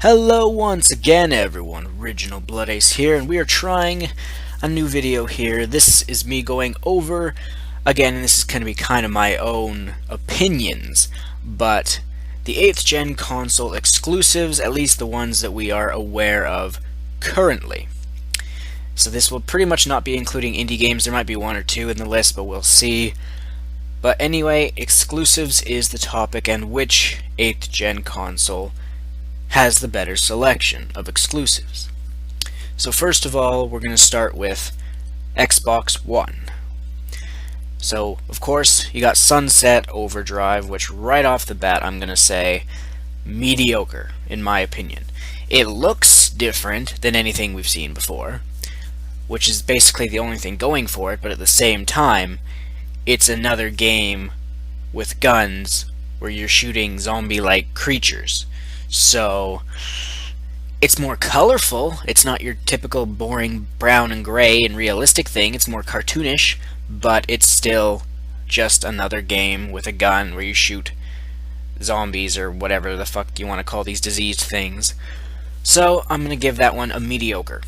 Hello once again everyone, Original Blood Ace here, and we are trying a new video here. This is me going over, again, and this is going to be kind of my own opinions, but the 8th gen console exclusives, at least the ones that we are aware of currently. So this will pretty much not be including indie games. There might be one or two in the list, but we'll see. But anyway, exclusives is the topic, and which 8th gen console has the better selection of exclusives. So first of all, we're going to start with Xbox One. So, of course, you got Sunset Overdrive, which right off the bat I'm going to say mediocre, in my opinion. It looks different than anything we've seen before, which is basically the only thing going for it, but at the same time, it's another game with guns where you're shooting zombie-like creatures. So, it's more colorful. It's not your typical boring brown and gray and realistic thing. It's more cartoonish, but it's still just another game with a gun where you shoot zombies or whatever the fuck you want to call these diseased things. So, I'm going to give that one a mediocre.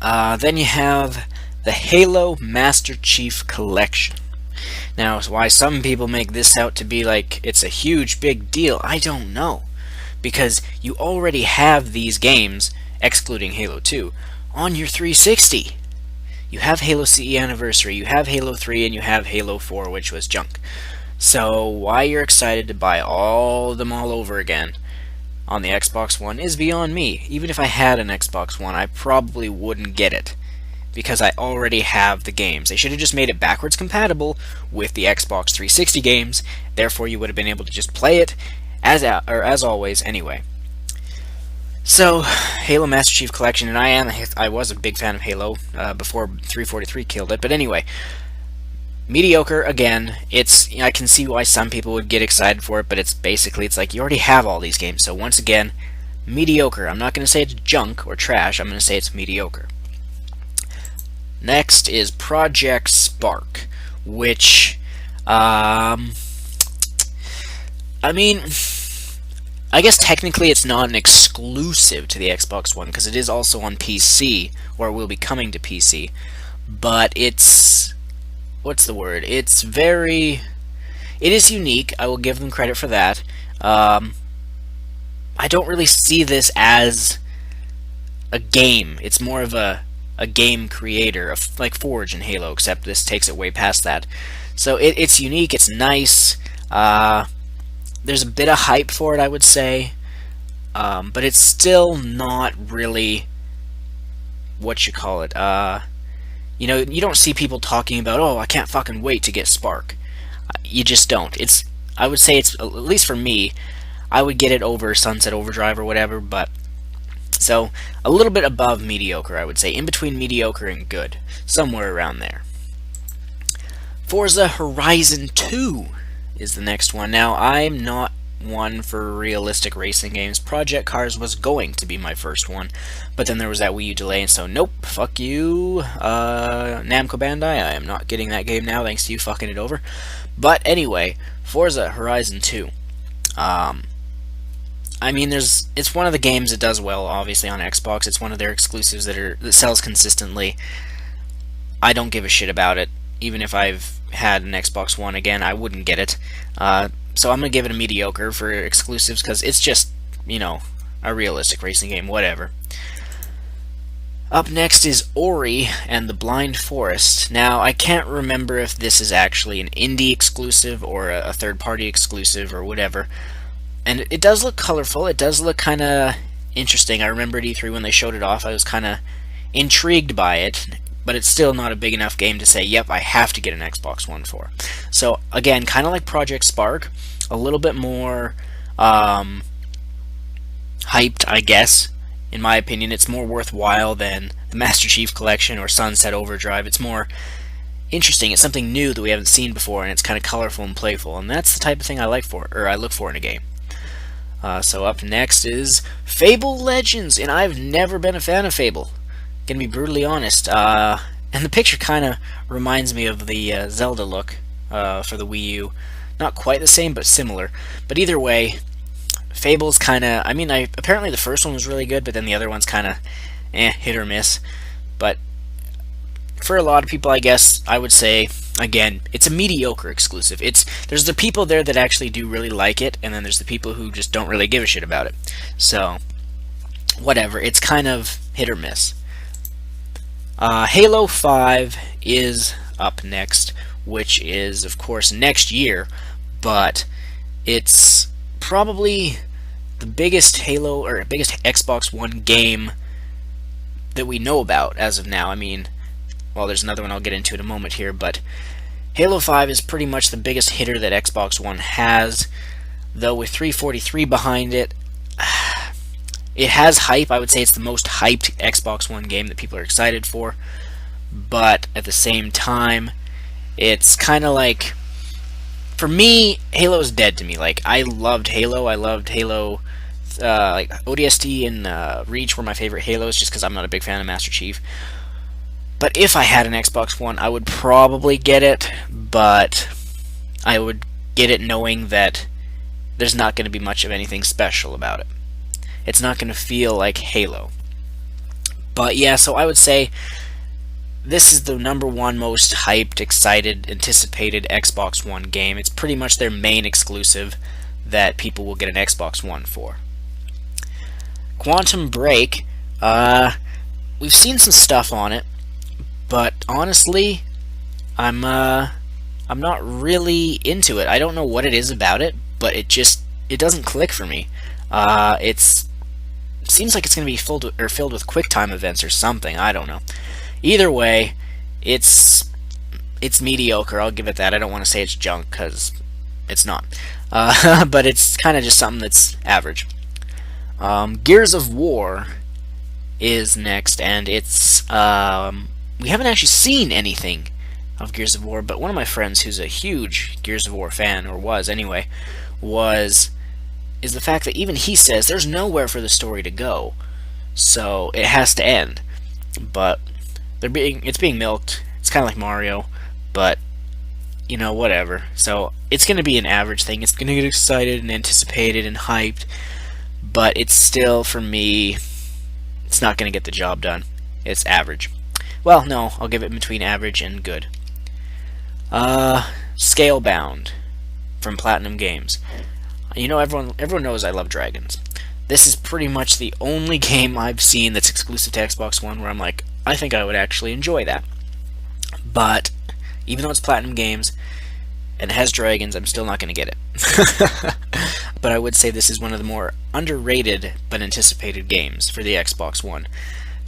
Then you have the Halo Master Chief Collection. Now, why some people make this out to be like it's a huge big deal, I don't know. Because you already have these games, excluding Halo 2, on your 360. You have Halo CE Anniversary, you have Halo 3, and you have Halo 4, which was junk. So why you're excited to buy all of them all over again on the Xbox One is beyond me. Even if I had an Xbox One, I probably wouldn't get it, because I already have the games. They should have just made it backwards compatible with the Xbox 360 games, therefore you would have been able to just play it as always anyway. So, Halo Master Chief Collection, and I was a big fan of Halo before 343 killed it, but anyway, mediocre again. I can see why some people would get excited for it, but it's like you already have all these games. So once again, mediocre. I'm not going to say it's junk or trash. I'm going to say it's mediocre. Next is Project Spark, which I mean, I guess technically it's not an exclusive to the Xbox One, because it is also on PC, or will be coming to PC, but it's, what's the word, it is unique. I will give them credit for that. I don't really see this as a game. It's more of a game creator, like Forge and Halo, except this takes it way past that. So it's unique, it's nice. There's a bit of hype for it, I would say, but it's still not really what you call it. You know, you don't see people talking about, oh, I can't fucking wait to get Spark. You just don't. I would say it's, at least for me, I would get it over Sunset Overdrive or whatever, but so a little bit above mediocre, I would say, in between mediocre and good, somewhere around there. Forza Horizon 2 is the next one. Now, I'm not one for realistic racing games. Project Cars was going to be my first one, but then there was that Wii U delay, and so nope, fuck you, Namco Bandai, I am not getting that game now, thanks to you fucking it over. But anyway, Forza Horizon 2. I mean, it's one of the games that does well, obviously, on Xbox. It's one of their exclusives that sells consistently. I don't give a shit about it. Even if I've had an Xbox One again, I wouldn't get it. So I'm going to give it a mediocre for exclusives, because it's just, you know, a realistic racing game, whatever. Up next is Ori and the Blind Forest. Now, I can't remember if this is actually an indie exclusive or a third-party exclusive or whatever. And it does look colorful. It does look kind of interesting. I remember at E3 when they showed it off, I was kind of intrigued by it. But it's still not a big enough game to say, yep, I have to get an Xbox One for. So, again, kind of like Project Spark, a little bit more hyped, I guess. In my opinion, it's more worthwhile than the Master Chief Collection or Sunset Overdrive. It's more interesting. It's something new that we haven't seen before, and it's kind of colorful and playful. And that's the type of thing I look for in a game. So up next is Fable Legends, and I've never been a fan of Fable. Gonna be brutally honest, and the picture kind of reminds me of the Zelda look for the Wii U. Not quite the same, but similar. But either way, Fable's kind of, I mean, apparently the first one was really good, but then the other one's kind of hit or miss. But for a lot of people, I guess I would say, again, it's a mediocre exclusive. There's the people there that actually do really like it, and then there's the people who just don't really give a shit about it. So whatever, it's kind of hit or miss. Halo 5 is up next, which is of course next year, but it's probably the biggest Halo or biggest Xbox One game that we know about as of now. I mean, well, there's another one I'll get into in a moment here, but Halo 5 is pretty much the biggest hitter that Xbox One has, though with 343 behind it, it has hype. I would say it's the most hyped Xbox One game that people are excited for, but at the same time, it's kind of like, for me, Halo's dead to me. Like, I loved Halo. Like ODST and Reach were my favorite Halos, just because I'm not a big fan of Master Chief. But if I had an Xbox One, I would probably get it, but I would get it knowing that there's not going to be much of anything special about it. It's not going to feel like Halo. But yeah, so I would say this is the #1 most hyped, excited, anticipated Xbox One game. It's pretty much their main exclusive that people will get an Xbox One for. Quantum Break, we've seen some stuff on it, but honestly, I'm not really into it. I don't know what it is about it, but it doesn't click for me. It seems like it's going to be filled with QuickTime events or something. I don't know. Either way, it's mediocre. I'll give it that. I don't want to say it's junk because it's not, but it's kind of just something that's average. Gears of War is next, and it's we haven't actually seen anything of Gears of War, but one of my friends who's a huge Gears of War fan, or was anyway, is the fact that even he says there's nowhere for the story to go, so it has to end. But it's being milked. It's kind of like Mario, but you know, whatever. So it's going to be an average thing. It's going to get excited and anticipated and hyped, but it's still, for me, it's not going to get the job done. It's average. Well, no, I'll give it between average and good. Scalebound from Platinum Games. You know, everyone knows I love dragons. This is pretty much the only game I've seen that's exclusive to Xbox One where I'm like, I think I would actually enjoy that. But even though it's Platinum Games and it has dragons, I'm still not going to get it. But I would say this is one of the more underrated but anticipated games for the Xbox One.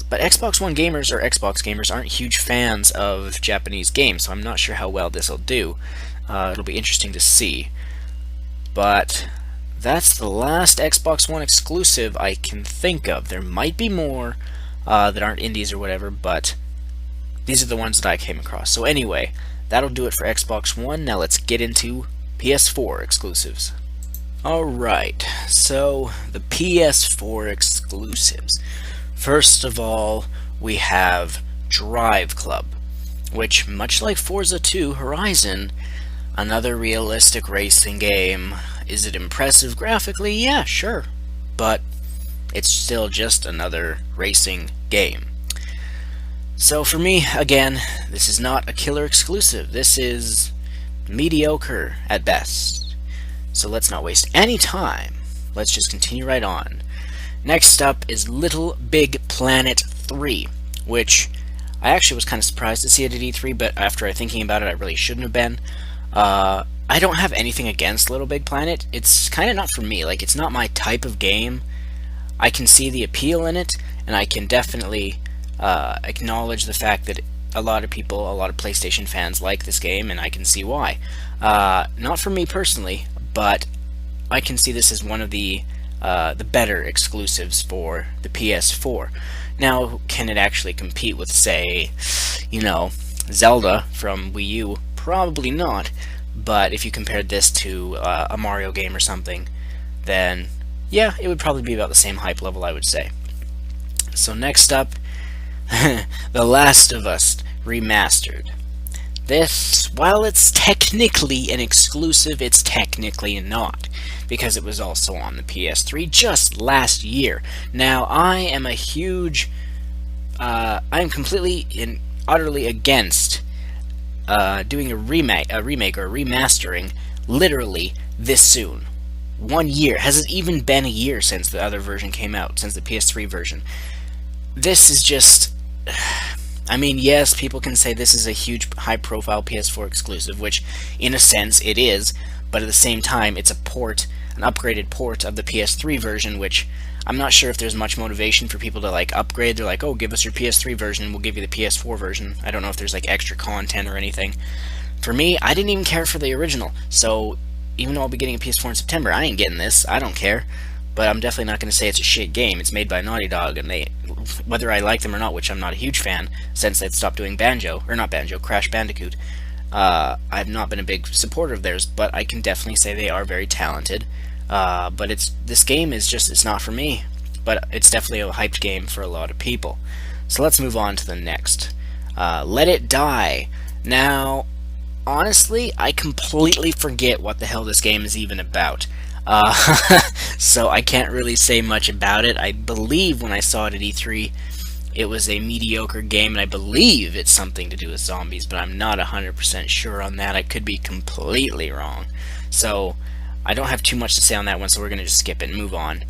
But Xbox One gamers, or Xbox gamers, aren't huge fans of Japanese games, so I'm not sure how well this will do. It'll be interesting to see. But that's the last Xbox One exclusive I can think of. There might be more that aren't indies or whatever, but these are the ones that I came across. So anyway, that'll do it for Xbox One. Now let's get into PS4 exclusives. Alright, so the PS4 exclusives. First of all, we have Drive Club, which, much like Forza 2 Horizon, another realistic racing game. Is it impressive graphically? Yeah, sure. But it's still just another racing game. So for me, again, this is not a killer exclusive. This is mediocre at best. So let's not waste any time. Let's just continue right on. Next up is Little Big Planet 3, which I actually was kind of surprised to see it at E3, but after thinking about it, I really shouldn't have been. I don't have anything against Little Big Planet. It's kind of not for me. Like, it's not my type of game. I can see the appeal in it, and I can definitely acknowledge the fact that a lot of people, a lot of PlayStation fans like this game, and I can see why. Not for me personally, but I can see this as one of the better exclusives for the PS4. Now, can it actually compete with, say, you know, Zelda from Wii U? Probably not. But if you compared this to a Mario game or something, then yeah, it would probably be about the same hype level, I would say. So next up, The Last of Us Remastered. This, while it's technically an exclusive, it's technically not, because it was also on the PS3 just last year. Now, I am completely and utterly against doing a remake or remastering literally this soon. 1 year. Has it even been a year since the other version came out, since the PS3 version? This is just... I mean, yes, people can say this is a huge, high-profile PS4 exclusive, which, in a sense, it is, but at the same time, it's a port, an upgraded port of the PS3 version, which I'm not sure if there's much motivation for people to, like, upgrade. They're like, oh, give us your PS3 version, we'll give you the PS4 version. I don't know if there's, like, extra content or anything. For me, I didn't even care for the original, so even though I'll be getting a PS4 in September, I ain't getting this. I don't care. But I'm definitely not going to say it's a shit game. It's made by Naughty Dog, and whether I like them or not, which I'm not a huge fan, since they've stopped doing Crash Bandicoot, I've not been a big supporter of theirs, but I can definitely say they are very talented. But this game is just, it's not for me. But it's definitely a hyped game for a lot of people. So let's move on to the next. Let It Die. Now, honestly, I completely forget what the hell this game is even about. So I can't really say much about it. I believe when I saw it at E3, it was a mediocre game, and I believe it's something to do with zombies, but I'm not 100% sure on that. I could be completely wrong. So I don't have too much to say on that one, so we're going to just skip it and move on.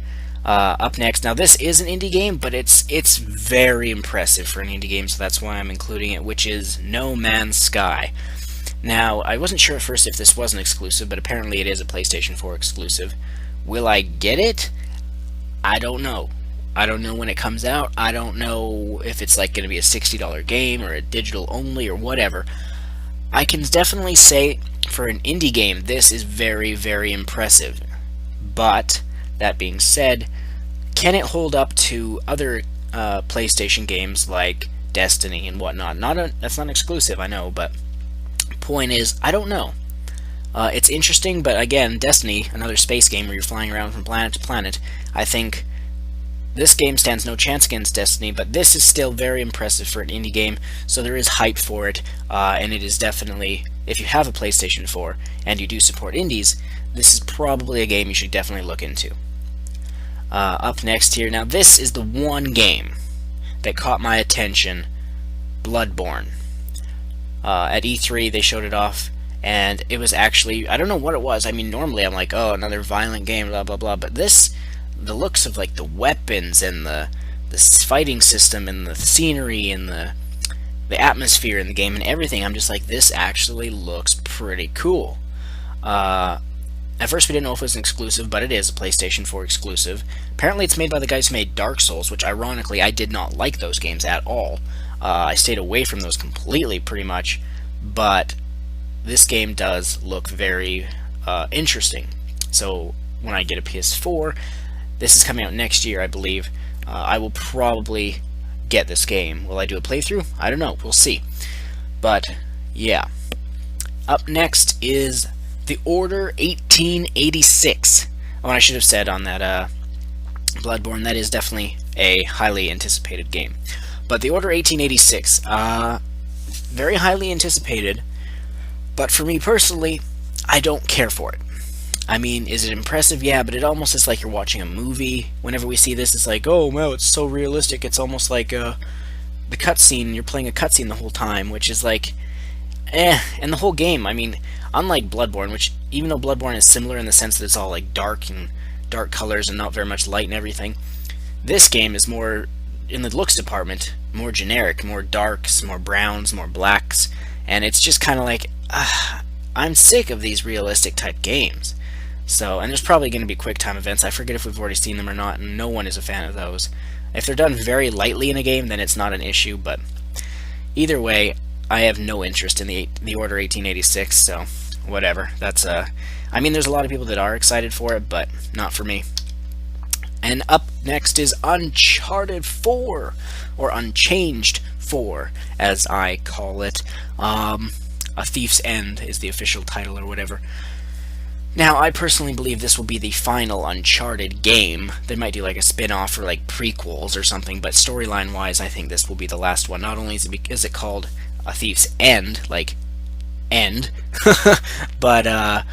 Up next, now this is an indie game, but it's very impressive for an indie game, so that's why I'm including it, which is No Man's Sky. Now, I wasn't sure at first if this was an exclusive, but apparently it is a PlayStation 4 exclusive. Will I get it? I don't know. I don't know when it comes out. I don't know if it's like going to be a $60 game or a digital only or whatever. I can definitely say for an indie game, this is very, very impressive. But, that being said, can it hold up to other PlayStation games like Destiny and whatnot? That's not exclusive, I know, but point is, I don't know. It's interesting, but again, Destiny, another space game where you're flying around from planet to planet, I think this game stands no chance against Destiny, but this is still very impressive for an indie game, so there is hype for it, and it is definitely, if you have a PlayStation 4 and you do support indies, this is probably a game you should definitely look into. Up next here, now this is the one game that caught my attention, Bloodborne. At E3 they showed it off, and it was actually, I don't know what it was. I mean, normally I'm like, oh, another violent game, blah blah blah, but this, the looks of like the weapons and the fighting system and the scenery and the atmosphere in the game and everything, I'm just like, this actually looks pretty cool. At first we didn't know if it was an exclusive, but it is a PlayStation 4 exclusive. Apparently it's made by the guys who made Dark Souls, which ironically I did not like those games at all. I stayed away from those completely, pretty much, but this game does look very interesting. So when I get a PS4, this is coming out next year, I believe, I will probably get this game. Will I do a playthrough? I don't know. We'll see. But, yeah. Up next is The Order 1886. Oh, and I should have said on that Bloodborne, that is definitely a highly anticipated game. But The Order 1886, very highly anticipated, but for me personally, I don't care for it. I mean, is it impressive? Yeah, but it almost is like you're watching a movie. Whenever we see this, it's like, oh, wow, it's so realistic. It's almost like the cutscene, you're playing a cutscene the whole time, which is like, and the whole game, I mean, unlike Bloodborne, which, even though Bloodborne is similar in the sense that it's all like dark colors and not very much light and everything, this game is more, in the looks department, more generic, more darks, more browns, more blacks, and it's just kind of like, I'm sick of these realistic type games. So, and there's probably going to be quick time events. I forget if we've already seen them or not, and no one is a fan of those. If they're done very lightly in a game, then it's not an issue, but either way, I have no interest in the Order 1886, so whatever. That's I mean, there's a lot of people that are excited for it, but not for me. And up next is Uncharted 4, or Unchanged 4, as I call it. A Thief's End is the official title or whatever. Now, I personally believe this will be the final Uncharted game. They might do like a spin-off or like prequels or something, but storyline-wise, I think this will be the last one. Not only is it called A Thief's End, like end. But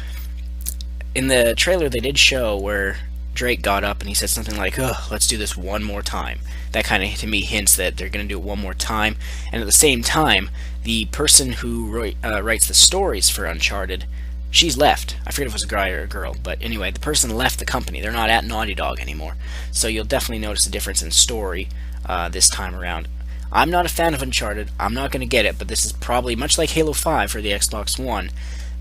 in the trailer they did show where Drake got up and he said something like, "Oh, let's do this one more time." That kind of, to me, hints that they're going to do it one more time. And at the same time, the person who writes the stories for Uncharted, she's left. I forget if it was a guy or a girl, but anyway, the person left the company. They're not at Naughty Dog anymore. So you'll definitely notice a difference in story this time around. I'm not a fan of Uncharted. I'm not going to get it, but this is probably, much like Halo 5 for the Xbox One,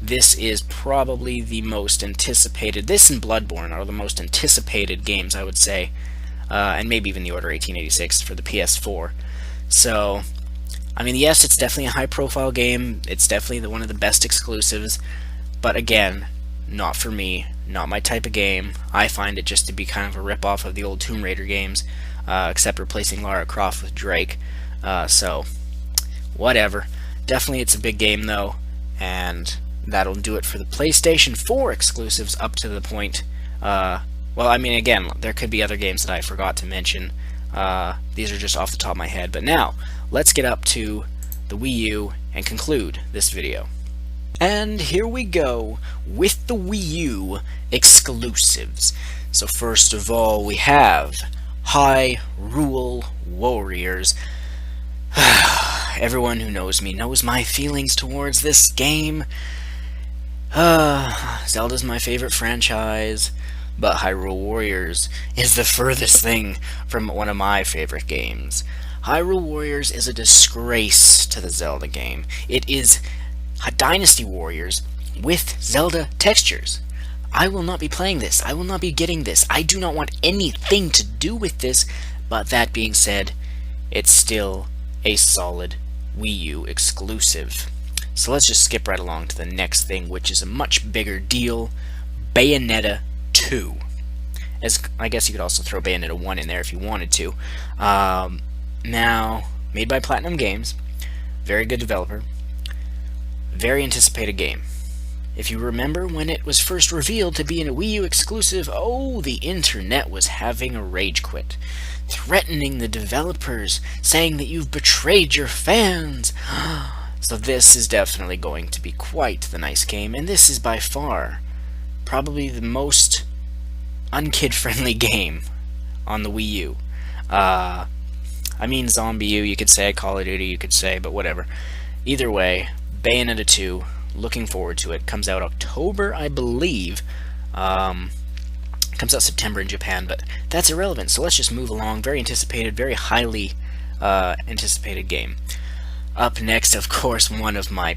this is probably the most anticipated. This and Bloodborne are the most anticipated games, I would say. And maybe even the Order 1886 for the PS4. So, I mean, yes, it's definitely a high-profile game. It's definitely one of the best exclusives. But again, not for me. Not my type of game. I find it just to be kind of a rip-off of the old Tomb Raider games, except replacing Lara Croft with Drake. So, whatever. Definitely it's a big game, though. And that'll do it for the PlayStation 4 exclusives up to the point... well, I mean, again, there could be other games that I forgot to mention. These are just off the top of my head. But now, let's get up to the Wii U and conclude this video. And here we go with the Wii U exclusives. So first of all, we have Hyrule Warriors. Everyone who knows me knows my feelings towards this game. Zelda's my favorite franchise. But Hyrule Warriors is the furthest thing from one of my favorite games. Hyrule Warriors is a disgrace to the Zelda game. It is Dynasty Warriors with Zelda textures. I will not be playing this. I will not be getting this. I do not want anything to do with this. But that being said, it's still a solid Wii U exclusive. So let's just skip right along to the next thing, which is a much bigger deal. Bayonetta 2. As I guess you could also throw Bayonetta 1 in there if you wanted to. Now, made by Platinum Games, very good developer, very anticipated game. If you remember when it was first revealed to be a Wii U exclusive, oh, the internet was having a rage quit, threatening the developers, saying that you've betrayed your fans. So this is definitely going to be quite the nice game, and this is by far probably the most unkid-friendly game on the Wii U. I mean Zombie U, you could say, Call of Duty, you could say, but whatever. Either way, Bayonetta 2, looking forward to it. Comes out October, I believe. Comes out September in Japan, but that's irrelevant, so let's just move along. Very anticipated, very highly anticipated game. Up next, of course, one of my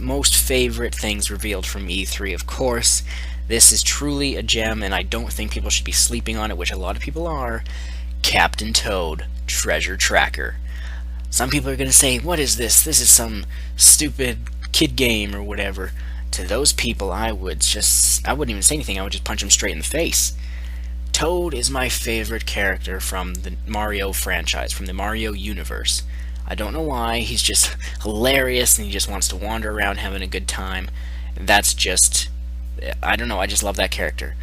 most favorite things revealed from E3, of course. This is truly a gem, and I don't think people should be sleeping on it, which a lot of people are. Captain Toad Treasure Tracker. Some people are going to say, what is this? This is some stupid kid game or whatever. To those people, I wouldn't even say anything. I would just punch them straight in the face. Toad is my favorite character from the Mario franchise, from the Mario universe. I don't know why. He's just hilarious, and he just wants to wander around having a good time. That's just... I don't know, I just love that character.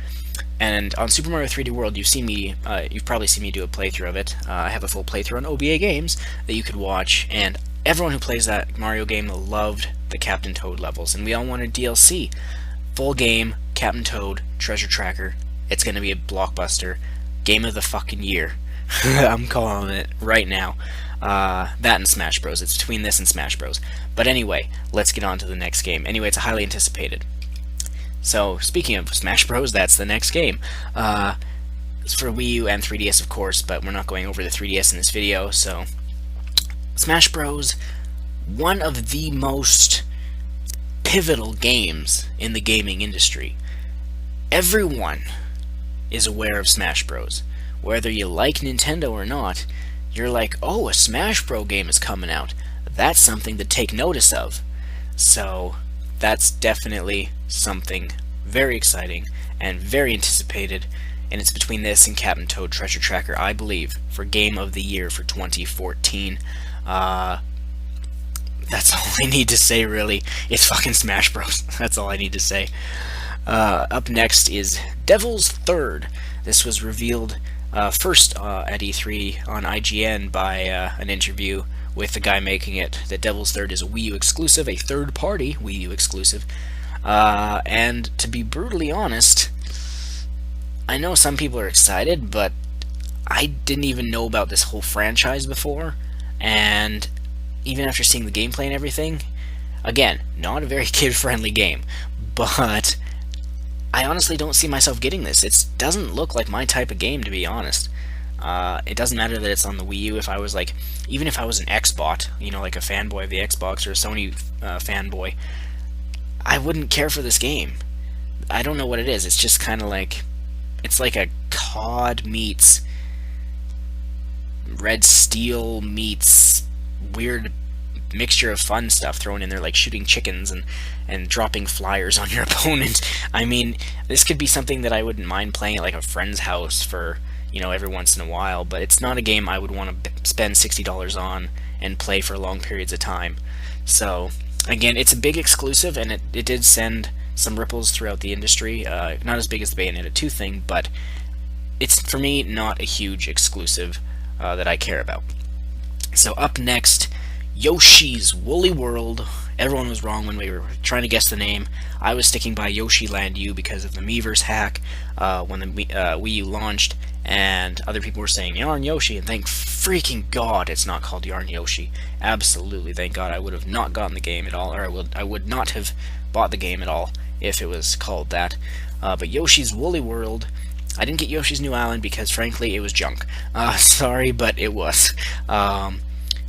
And on Super Mario 3D World, you've probably seen me do a playthrough of it. I have a full playthrough on OBA Games that you could watch, and everyone who plays that Mario game loved the Captain Toad levels, and we all wanted DLC. Full game, Captain Toad, Treasure Tracker. It's gonna be a blockbuster. Game of the fucking year. I'm calling it right now. That and Smash Bros. It's between this and Smash Bros. But anyway, let's get on to the next game. Anyway, it's highly anticipated. So, speaking of Smash Bros., that's the next game. It's for Wii U and 3DS, of course, but we're not going over the 3DS in this video, so... Smash Bros., one of the most pivotal games in the gaming industry. Everyone is aware of Smash Bros. Whether you like Nintendo or not, you're like, oh, a Smash Bros. Game is coming out. That's something to take notice of. So... that's definitely something very exciting and very anticipated, and it's between this and Captain Toad Treasure Tracker, I believe, for Game of the Year for 2014. That's all I need to say, really. It's fucking Smash Bros. That's all I need to say. Up next is Devil's Third. This was revealed first at E3 on IGN by an interview with the guy making it that Devil's Third is a Wii U exclusive, a third-party Wii U exclusive. And to be brutally honest, I know some people are excited, but I didn't even know about this whole franchise before, and even after seeing the gameplay and everything, again, not a very kid-friendly game, but I honestly don't see myself getting this. It doesn't look like my type of game, to be honest. It doesn't matter that it's on the Wii U. If I was like, even if I was an Xbot, you know, like a fanboy of the Xbox or a Sony fanboy, I wouldn't care for this game. I don't know what it is. It's just kind of like, it's like a COD meets Red Steel meets weird mixture of fun stuff thrown in there, like shooting chickens and dropping flyers on your opponent. I mean, this could be something that I wouldn't mind playing at like a friend's house for, you know, every once in a while, but it's not a game I would want to spend $60 on and play for long periods of time. So again, it's a big exclusive, and it did send some ripples throughout the industry. Not as big as the Bayonetta 2 thing, but it's, for me, not a huge exclusive that I care about. So up next, Yoshi's Woolly World. Everyone was wrong when we were trying to guess the name. I was sticking by Yoshi Land U because of the Miiverse hack when the Wii U launched, and other people were saying Yarn Yoshi, and thank freaking God it's not called Yarn Yoshi. Absolutely, thank God. I would have not gotten the game at all, or I would not have bought the game at all if it was called that. But Yoshi's Woolly World, I didn't get Yoshi's New Island because, frankly, it was junk. Sorry, but it was.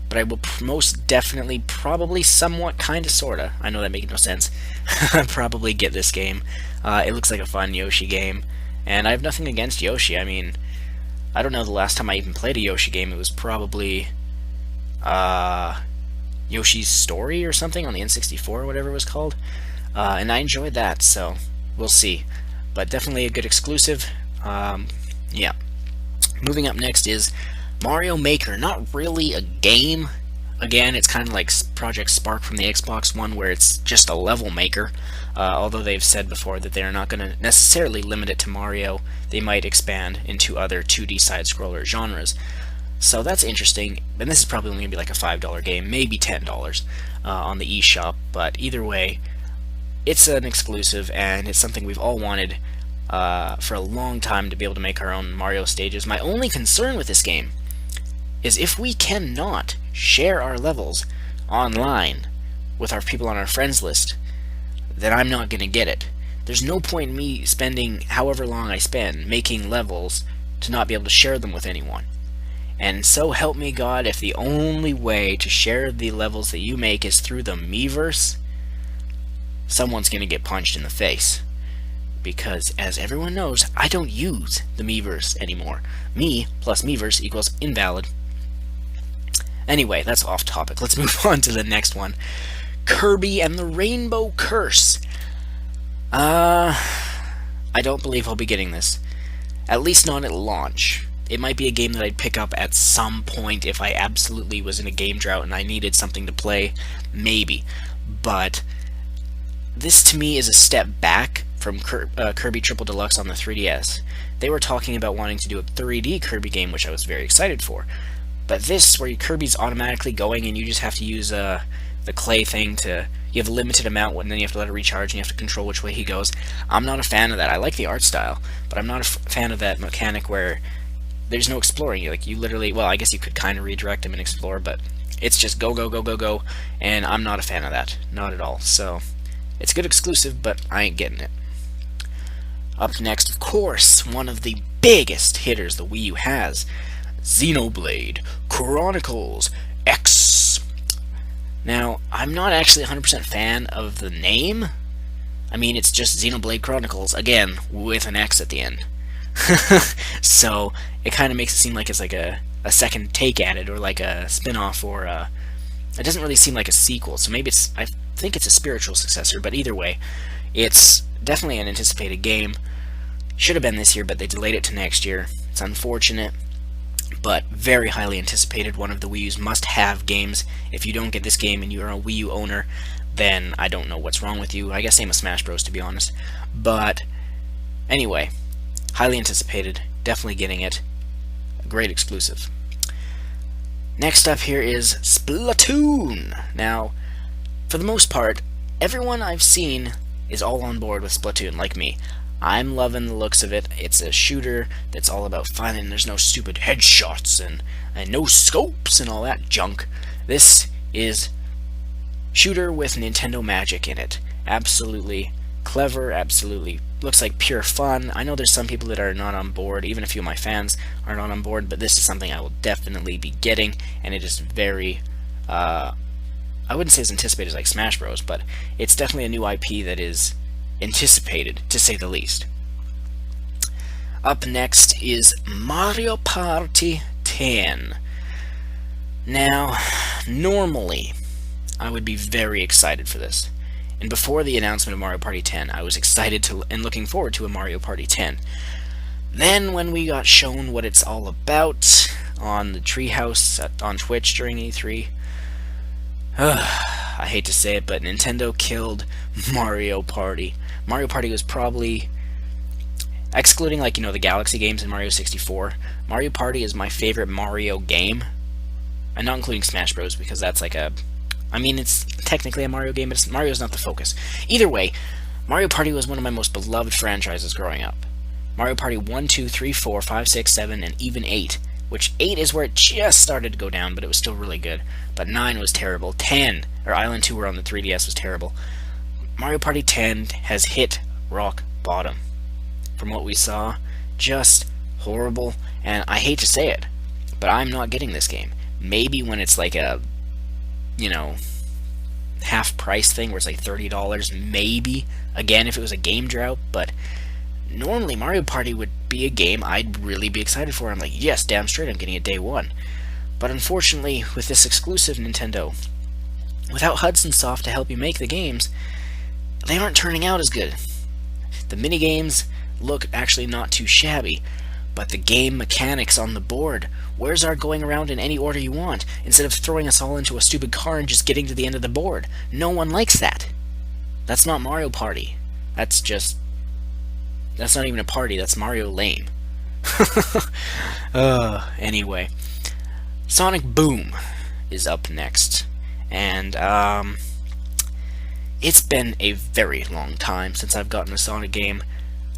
But I will most definitely, probably, somewhat, kinda, sorta, I know that makes no sense, probably get this game. It looks like a fun Yoshi game, and I have nothing against Yoshi. I mean, I don't know the last time I even played a Yoshi game. It was probably Yoshi's Story or something on the N64 or whatever it was called, and I enjoyed that, so we'll see. But definitely a good exclusive. Yeah. Moving up next is Mario Maker. Not really a game. Again, it's kind of like Project Spark from the Xbox One, where it's just a level maker. Although they've said before that they're not going to necessarily limit it to Mario, they might expand into other 2D side-scroller genres. So that's interesting, and this is probably only going to be like a $5 game, maybe $10 on the eShop, but either way, it's an exclusive, and it's something we've all wanted for a long time, to be able to make our own Mario stages. My only concern with this game is if we cannot share our levels online with our people on our friends list, then I'm not going to get it. There's no point in me spending however long I spend making levels to not be able to share them with anyone. And so help me God, if the only way to share the levels that you make is through the Miiverse, someone's going to get punched in the face. Because, as everyone knows, I don't use the Miiverse anymore. Me plus Miiverse equals invalid. Anyway, that's off topic. Let's move on to the next one. Kirby and the Rainbow Curse. I don't believe I'll be getting this. At least not at launch. It might be a game that I'd pick up at some point if I absolutely was in a game drought and I needed something to play. Maybe. But this to me is a step back from Kirby Triple Deluxe on the 3DS. They were talking about wanting to do a 3D Kirby game, which I was very excited for. But this, where Kirby's automatically going and you just have to use the clay thing to... You have a limited amount, and then you have to let it recharge, and you have to control which way he goes. I'm not a fan of that. I like the art style, but I'm not a fan of that mechanic where there's no exploring. You literally... Well, I guess you could kind of redirect him and explore, but it's just go, go, go, go, go, and I'm not a fan of that. Not at all. So, it's a good exclusive, but I ain't getting it. Up next, of course, one of the biggest hitters the Wii U has, Xenoblade Chronicles X. Now, I'm not actually 100% fan of the name. I mean, it's just Xenoblade Chronicles, again, with an X at the end. So, it kind of makes it seem like it's like a second take at it, or like a spin-off, or it doesn't really seem like a sequel, so maybe it's... I think it's a spiritual successor, but either way, it's definitely an anticipated game. Should have been this year, but they delayed it to next year. It's unfortunate, but very highly anticipated. One of the Wii U's must-have games. If you don't get this game and you're a Wii U owner, then I don't know what's wrong with you. I guess same with Smash Bros, to be honest. But anyway, highly anticipated. Definitely getting it. A great exclusive. Next up here is Splatoon. Now, for the most part, everyone I've seen is all on board with Splatoon, like me. I'm loving the looks of it. It's a shooter that's all about fun, and there's no stupid headshots and no scopes and all that junk. This is shooter with Nintendo magic in it. Absolutely clever, absolutely looks like pure fun. I know there's some people that are not on board, even a few of my fans are not on board, but this is something I will definitely be getting, and it is very, I wouldn't say as anticipated as like Smash Bros, but it's definitely a new IP that is anticipated, to say the least. Up next is Mario Party 10. Now, normally, I would be very excited for this. And before the announcement of Mario Party 10, I was excited to and looking forward to a Mario Party 10. Then, when we got shown what it's all about on the Treehouse on Twitch during E3, I hate to say it, but Nintendo killed Mario Party. Mario Party was probably, excluding like, the Galaxy games in Mario 64, Mario Party is my favorite Mario game. And not including Smash Bros, because that's like it's technically a Mario game, but Mario's not the focus. Either way, Mario Party was one of my most beloved franchises growing up. Mario Party 1, 2, 3, 4, 5, 6, 7, and even 8. Which 8 is where it just started to go down, but it was still really good. But 9 was terrible. 10, or Island 2 on the 3DS was terrible. Mario Party 10 has hit rock bottom. From what we saw, just horrible, and I hate to say it, but I'm not getting this game. Maybe when it's like a, half price thing where it's like $30, maybe, again, if it was a game drought, but normally Mario Party would be a game I'd really be excited for. I'm like, yes, damn straight, I'm getting it day one. But unfortunately, with this exclusive Nintendo, without Hudson Soft to help you make the games, they aren't turning out as good. The minigames look actually not too shabby, but the game mechanics on the board, where's our going around in any order you want, instead of throwing us all into a stupid car and just getting to the end of the board? No one likes that. That's not Mario Party. That's not even a party, that's Mario lame. Anyway, Sonic Boom is up next, and it's been a very long time since I've gotten a Sonic game.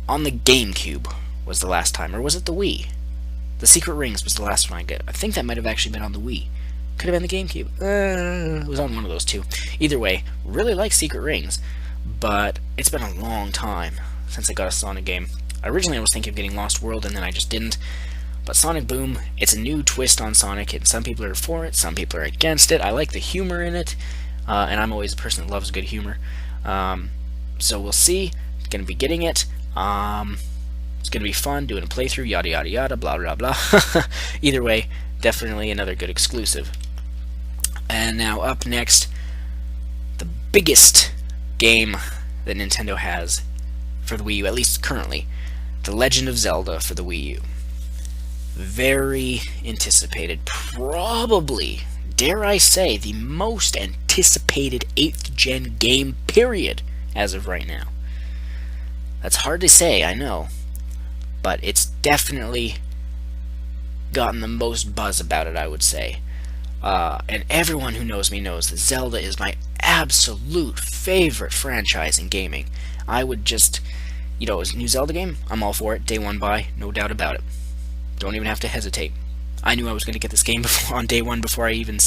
On the GameCube was the last time, or was it the Wii? The Secret Rings was the last one I got. I think that might have actually been on the Wii. Could have been the GameCube. It was on one of those two. Either way, really like Secret Rings, but it's been a long time since I got a Sonic game. Originally I was thinking of getting Lost World, and then I just didn't. But Sonic Boom, it's a new twist on Sonic, and some people are for it, some people are against it. I like the humor in it, and I'm always a person that loves good humor. So we'll see. Gonna be getting it. It's gonna be fun, doing a playthrough, yada yada yada, blah blah blah. Either way, definitely another good exclusive. And now up next, the biggest game that Nintendo has for the Wii U, at least currently, The Legend of Zelda for the Wii U. Very anticipated, probably, dare I say, the most anticipated 8th gen game, period, as of right now. That's hard to say, I know, but it's definitely gotten the most buzz about it, I would say. And everyone who knows me knows that Zelda is my absolute favorite franchise in gaming. I would just, a new Zelda game, I'm all for it, day one buy, no doubt about it. Don't even have to hesitate. I knew I was going to get this game on day one before we even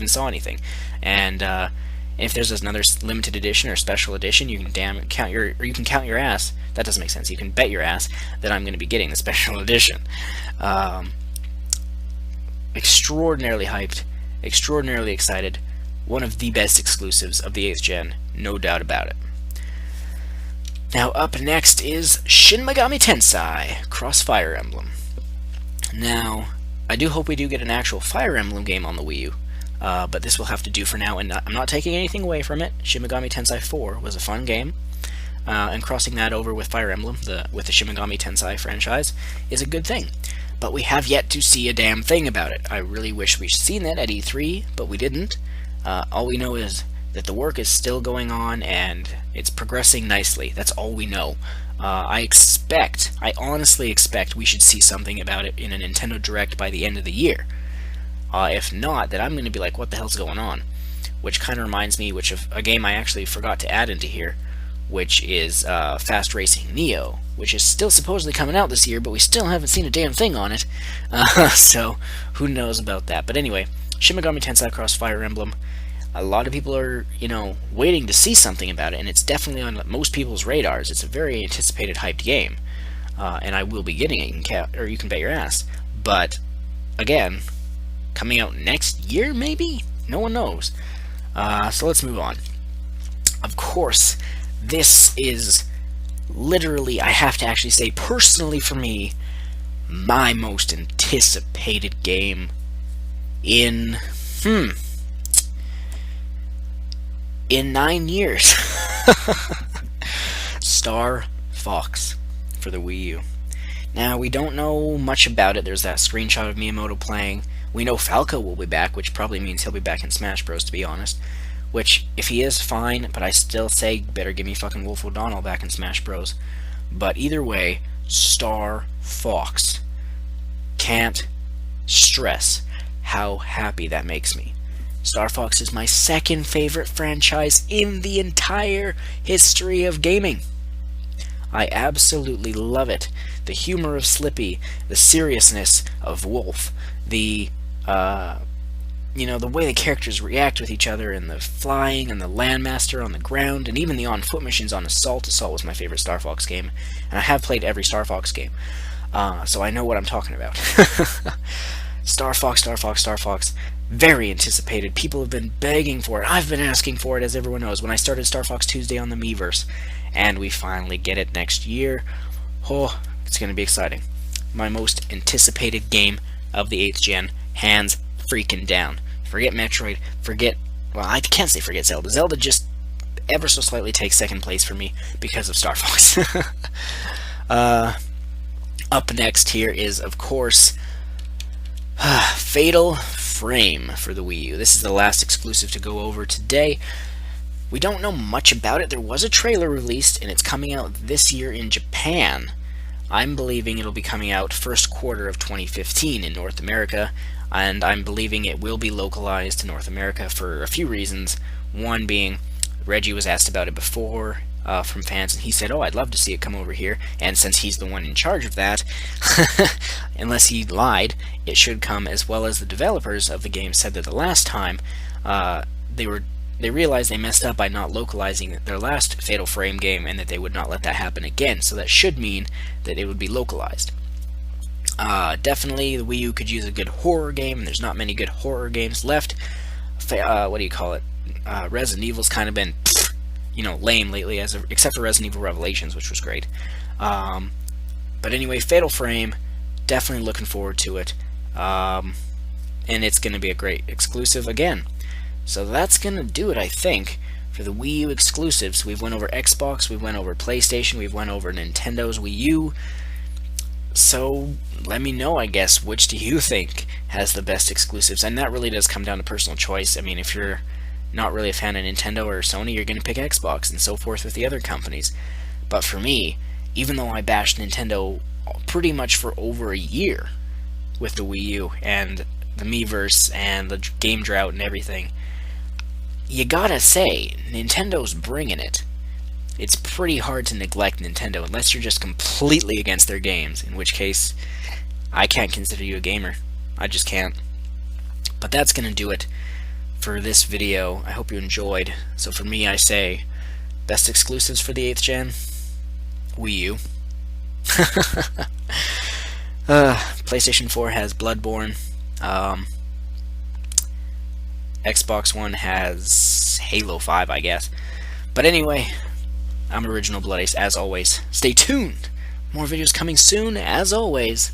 saw anything. And if there's another limited edition or special edition, you can count your ass. That doesn't make sense. You can bet your ass that I'm going to be getting the special edition. Extraordinarily hyped, extraordinarily excited. One of the best exclusives of the 8th gen, no doubt about it. Now up next is Shin Megami Tensei Cross Fire Emblem. Now, I do hope we do get an actual Fire Emblem game on the Wii U, but this will have to do for now, and I'm not taking anything away from it. Shin Megami Tensei 4 was a fun game, and crossing that over with Fire Emblem, with the Shin Megami Tensei franchise, is a good thing. But we have yet to see a damn thing about it. I really wish we'd seen that at E3, but we didn't. All we know is that the work is still going on, and it's progressing nicely. That's all we know. I honestly expect we should see something about it in a Nintendo Direct by the end of the year. If not, then I'm going to be like, what the hell's going on? Which kind of reminds me of a game I actually forgot to add into here, which is Fast Racing Neo, which is still supposedly coming out this year, but we still haven't seen a damn thing on it. So who knows about that? But anyway, Shin Megami Tensei Cross Fire Emblem. A lot of people are, waiting to see something about it, and it's definitely on most people's radars. It's a very anticipated, hyped game, and I will be getting it, or you can bet your ass. But again, coming out next year, maybe? No one knows. So let's move on. Of course, this is literally, I have to actually say, personally for me, my most anticipated game in 9 years. Star Fox for the Wii U. Now, we don't know much about it. There's that screenshot of Miyamoto playing. We know Falco will be back, which probably means he'll be back in Smash Bros, to be honest. Which, if he is, fine, but I still say, better give me fucking Wolf O'Donnell back in Smash Bros. But either way, Star Fox. Can't stress how happy that makes me. Star Fox is my second favorite franchise in the entire history of gaming. I absolutely love it. The humor of Slippy, the seriousness of Wolf, the way the characters react with each other, and the flying, and the Landmaster on the ground, and even the on-foot missions on Assault. Assault was my favorite Star Fox game, and I have played every Star Fox game, so I know what I'm talking about. Star Fox, Star Fox, Star Fox. Very anticipated. People have been begging for it. I've been asking for it, as everyone knows, when I started Star Fox Tuesday on the Miiverse, and we finally get it next year. Oh, it's going to be exciting. My most anticipated game of the 8th gen, hands freaking down. Forget Metroid, well, I can't say forget Zelda. Zelda just ever so slightly takes second place for me because of Star Fox. Up next here is, of course, Fatal Frame for the Wii U. This is the last exclusive to go over today. We don't know much about it. There was a trailer released, and it's coming out this year in Japan. I'm believing it'll be coming out first quarter of 2015 in North America, and I'm believing it will be localized to North America for a few reasons. One being, Reggie was asked about it before from fans, and he said, oh, I'd love to see it come over here, and since he's the one in charge of that, unless he lied, it should come, as well as the developers of the game said that the last time they realized they messed up by not localizing their last Fatal Frame game, and that they would not let that happen again, so that should mean that it would be localized. Definitely the Wii U could use a good horror game, and there's not many good horror games left. Resident Evil's kind of been lame lately, except for Resident Evil Revelations, which was great. But anyway, Fatal Frame, definitely looking forward to it. And it's going to be a great exclusive again. So that's going to do it, I think, for the Wii U exclusives. We've went over Xbox, we've went over PlayStation, we've went over Nintendo's Wii U. So let me know, I guess, which do you think has the best exclusives? And that really does come down to personal choice. I mean, if you're not really a fan of Nintendo or Sony, you're going to pick Xbox, and so forth with the other companies. But for me, even though I bashed Nintendo pretty much for over a year with the Wii U and the Miiverse and the game drought and everything, you gotta say, Nintendo's bringing it. It's pretty hard to neglect Nintendo unless you're just completely against their games, in which case, I can't consider you a gamer. I just can't. But that's gonna do it for this video. I hope you enjoyed. So for me, I say, best exclusives for the 8th gen? Wii U. PlayStation 4 has Bloodborne. Xbox One has Halo 5, I guess. But anyway, I'm Original Blood Ace, as always. Stay tuned! More videos coming soon, as always.